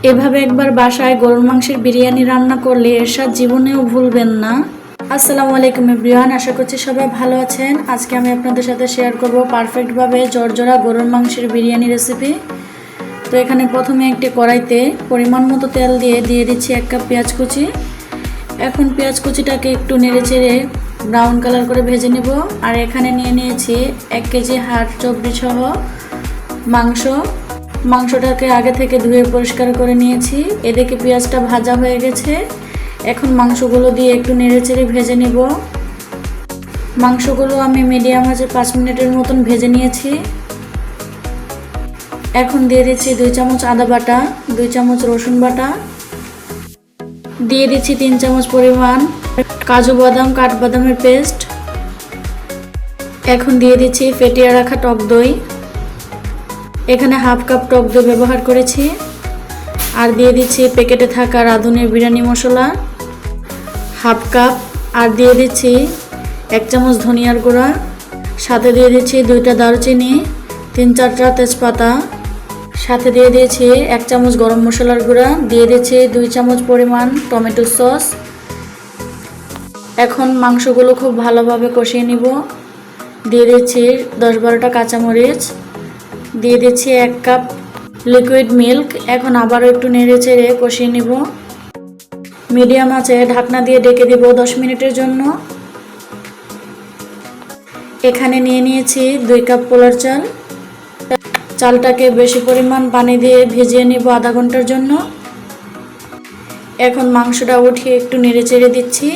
এভাবে একবার বাসায় গরুর মাংসের বিরিয়ানি রান্না করলে এর স্বাদ জীবনেও ভুলবেন না। আসসালামু আলাইকুম এভরিওয়ান, আশা করছি সবাই ভালো আছেন। আজকে আমি আপনাদের সাথে শেয়ার করব পারফেক্টভাবে জর্জরা গরুর মাংসের বিরিয়ানি রেসিপি। তো এখানে প্রথমে একটি কড়াইতে পরিমাণ মতো তেল দিয়ে দিচ্ছি 1 কাপ পেঁয়াজ কুচি। এখন পেঁয়াজ কুচিটাকে একটু নেড়েচেড়ে ব্রাউন কালার করে ভেজে নেব। আর এখানে নিয়ে নিয়েছি 1 কেজি হাড় চর্বি সহ মাংসটাকে আগে থেকে ধুয়ে পরিষ্কার করে নিয়েছি। এদিকে পেঁয়াজটা ভাজা হয়ে গেছে। এখন মাংসগুলো দিয়ে একটু নেড়েচেড়ে ভেজে নেব। মাংসগুলো আমি মিডিয়াম আঁচে 5 মিনিটের মতন ভেজে নিয়েছি। এখন দিয়ে দিচ্ছি 2 চামচ আদা বাটা, 2 চামচ রসুন বাটা, দিয়ে দিচ্ছি 3 চামচ পরিমাণ কাজু বাদাম কাঠবাদামের পেস্ট। এখন দিয়ে দিচ্ছি ফেটিয়ে রাখা টক দই। এখানে হাফ কাপ টক দই ব্যবহার করেছি। আর দিয়ে দিচ্ছি প্যাকেটে থাকা রাঁধুনির বিরিয়ানি মশলা হাফ কাপ। আর দিয়ে দিচ্ছি 1 চামচ ধনিয়ার গুঁড়া, সাথে দিয়ে দিচ্ছি 2টা দারুচিনি, 3-4টা তেজপাতা, সাথে দিয়ে দিয়েছি 1 চামচ গরম মশলার গুঁড়া, দিয়ে দিচ্ছি 2 চামচ পরিমাণ টমেটো সস। এখন মাংসগুলো খুব ভালোভাবে কষিয়ে নিব। দিয়ে দিচ্ছি 10-12টা কাঁচামরিচ, দিয়ে দিচ্ছি 1 কাপ লিকুইড মিল্ক। এখন আবারও একটু নেড়েচেড়ে কষিয়ে নিব। মিডিয়াম আঁচে ঢাকনা দিয়ে ঢেকে দিব 10 মিনিটের জন্য। এখানে নিয়ে নিয়েছি 2 কাপ পোলার চাল। চালটাকে বেশি পরিমাণ পানি দিয়ে ভিজিয়ে নিব আধা ঘন্টার জন্য। এখন মাংসটা উঠিয়ে একটু নেড়েচেড়ে দিচ্ছি।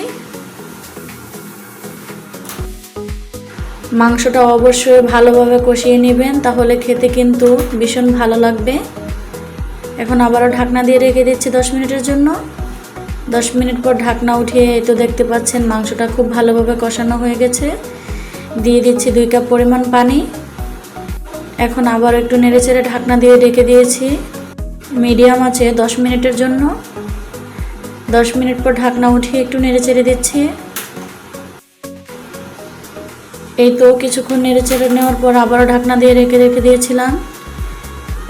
মাংসটা অবশ্যই ভালোভাবে কষিয়ে নেবেন, তাহলে খেতে কিন্তু ভীষণ ভালো লাগবে। এখন আবারও ঢাকনা দিয়ে রেখে দিচ্ছি 10 মিনিটের জন্য। 10 মিনিট পর ঢাকনা উঠিয়ে এই তো দেখতে পাচ্ছেন মাংসটা খুব ভালোভাবে কষানো হয়ে গেছে। দিয়ে দিচ্ছি 2 কাপ পরিমাণ পানি। এখন আবার একটু নেড়েচেড়ে ঢাকনা দিয়ে ঢেকে দিয়েছি মিডিয়াম আঁচে 10 মিনিটের জন্য। 10 মিনিট পর ঢাকনা উঠিয়ে একটু নেড়েচেড়ে দিচ্ছি। এই তো কিছুক্ষণ নেড়েচেড়ে নেওয়ার পর আবারও ঢাকনা দিয়ে রেখে দিয়েছিলাম।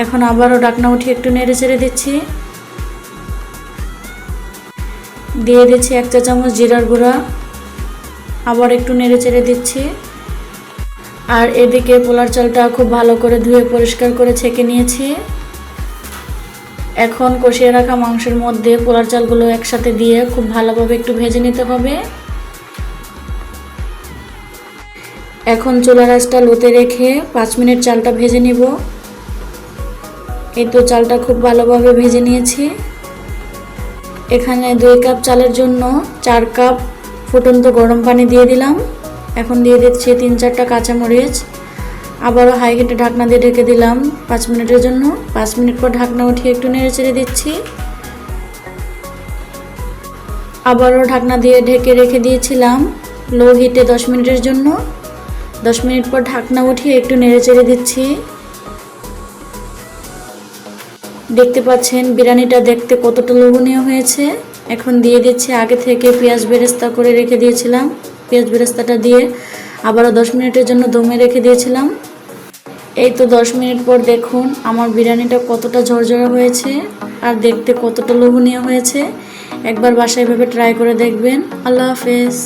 এখন আবারও ঢাকনা উঠিয়ে একটু নেড়েচেড়ে দিচ্ছি। দিয়ে দিচ্ছি 1 চা চামচ জিরার গুঁড়া, আবার একটু নেড়েচেড়ে দিচ্ছি। আর এদিকে পোলার চালটা খুব ভালো করে ধুয়ে পরিষ্কার করে ছেঁকে নিয়েছি। এখন কষিয়ে রাখা মাংসের মধ্যে পোলার চালগুলো একসাথে দিয়ে খুব ভালোভাবে একটু ভেজে নিতে হবে। এখন চুলার আঁচটা লোতে রেখে 5 মিনিট চালটা ভেজে নিব। এই তো চালটা খুব ভালোভাবে ভেজে নিয়েছি। এখানে 2 কাপ চালের জন্য 4 কাপ ফুটন্ত গরম পানি দিয়ে দিলাম। এখন দিয়ে দিচ্ছি 3-4টা কাঁচামরিচ। আবারও হাই হিটে ঢাকনা দিয়ে ঢেকে দিলাম 5 মিনিটের জন্য। 5 মিনিট পর ঢাকনা উঠিয়ে একটু নেড়েচেড়ে দিচ্ছি। আবারও ঢাকনা দিয়ে ঢেকে রেখে দিয়েছিলাম লো হিটে 10 মিনিটের জন্য। 10 মিনিট পর ঢাকনা উঠিয়ে একটু নেড়েচেড়ে দিচ্ছি। দেখতে পাচ্ছেন বিরিয়ানিটা দেখতে কতটা লোভনীয় হয়েছে। এখন দিয়ে দিচ্ছি আগে থেকে পেঁয়াজ বেরেস্তা করে রেখে দিয়েছিলাম। পেঁয়াজ বেরেস্তাটা দিয়ে আবারও 10 মিনিটের জন্য দমে রেখে দিয়েছিলাম। এই তো 10 মিনিট পর দেখুন আমার বিরিয়ানিটা কতটা ঝরঝরা হয়েছে আর দেখতে কতটা লোভনীয় হয়েছে। একবার বাসায় এভাবে ট্রাই করে দেখবেন। আল্লাহ হাফেজ।